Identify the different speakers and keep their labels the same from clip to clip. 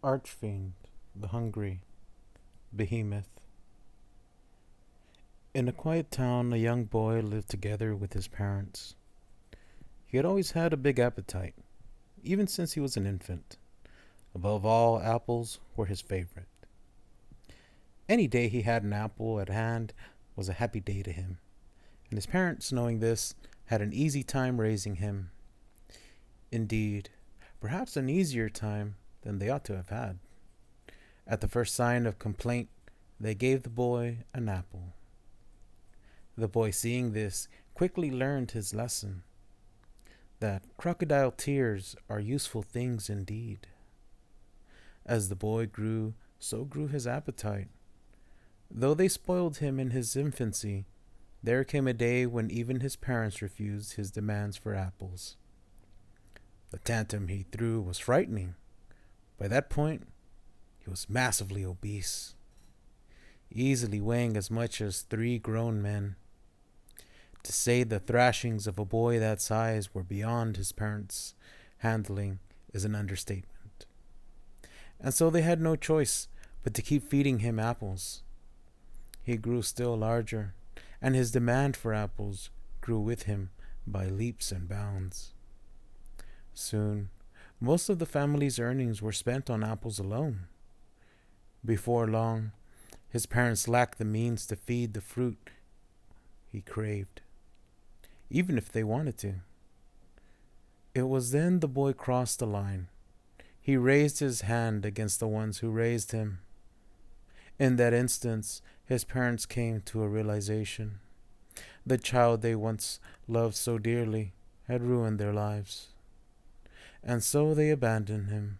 Speaker 1: Archfiend, the hungry, Behemoth. In a quiet town, a young boy lived together with his parents. He had always had a big appetite, even since he was an infant. Above all, apples were his favorite. Any day he had an apple at hand was a happy day to him, and his parents, knowing this, had an easy time raising him. Indeed, perhaps an easier time than they ought to have had. At the first sign of complaint, they gave the boy an apple. The boy, seeing this, quickly learned his lesson that crocodile tears are useful things indeed. As the boy grew, so grew his appetite. Though they spoiled him in his infancy, there came a day when even his parents refused his demands for apples. The tantrum he threw was frightening. By that point, he was massively obese, easily weighing as much as 3 grown men. To say the thrashings of a boy that size were beyond his parents' handling is an understatement. And so they had no choice but to keep feeding him apples. He grew still larger, and his demand for apples grew with him by leaps and bounds. Soon, most of the family's earnings were spent on apples alone. Before long, his parents lacked the means to feed the fruit he craved, even if they wanted to. It was then the boy crossed the line. He raised his hand against the ones who raised him. In that instance, his parents came to a realization. The child they once loved so dearly had ruined their lives. And so they abandoned him.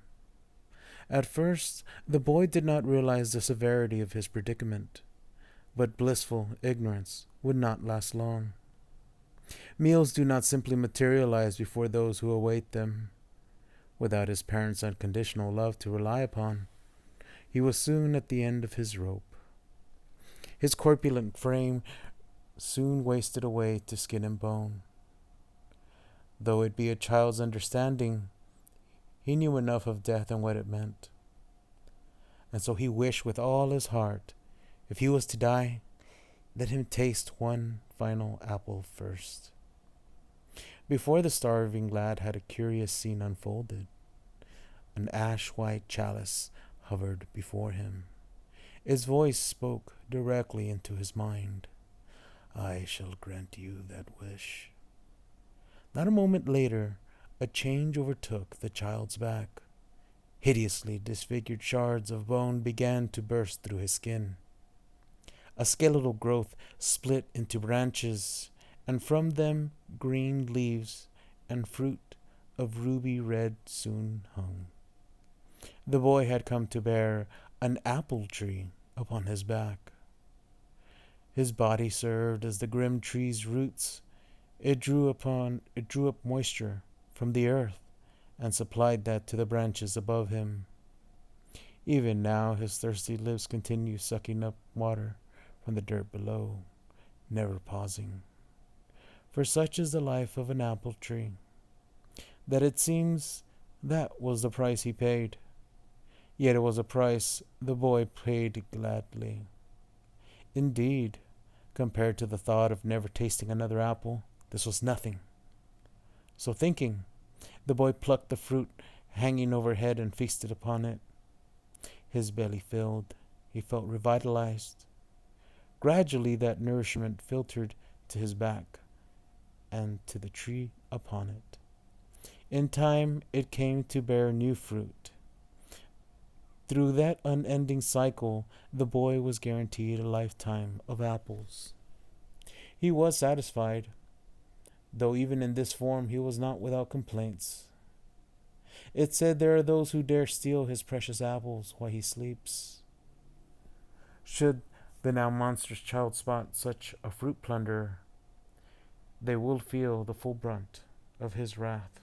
Speaker 1: At first, the boy did not realize the severity of his predicament, but blissful ignorance would not last long. Meals do not simply materialize before those who await them. Without his parents' unconditional love to rely upon, he was soon at the end of his rope. His corpulent frame soon wasted away to skin and bone. Though it be a child's understanding, he knew enough of death and what it meant. And so he wished with all his heart, if he was to die, let him taste one final apple first. Before the starving lad had a curious scene unfolded. An ash-white chalice hovered before him. Its voice spoke directly into his mind. I shall grant you that wish. Not a moment later, a change overtook the child's back. Hideously disfigured shards of bone began to burst through his skin. A skeletal growth split into branches, and from them green leaves and fruit of ruby red soon hung. The boy had come to bear an apple tree upon his back. His body served as the grim tree's roots. It drew up moisture from the earth and supplied that to the branches above him. Even now his thirsty lips continue sucking up water from the dirt below, never pausing. For such is the life of an apple tree, that it seems that was the price he paid. Yet it was a price the boy paid gladly. Indeed, compared to the thought of never tasting another apple, this was nothing. So thinking, the boy plucked the fruit hanging overhead and feasted upon it. His belly filled, he felt revitalized. Gradually that nourishment filtered to his back and to the tree upon it. In time it came to bear new fruit. Through that unending cycle, the boy was guaranteed a lifetime of apples. He was satisfied, though even in this form he was not without complaints. It said there are those who dare steal his precious apples while he sleeps. Should the now monstrous child spot such a fruit plunderer, they will feel the full brunt of his wrath.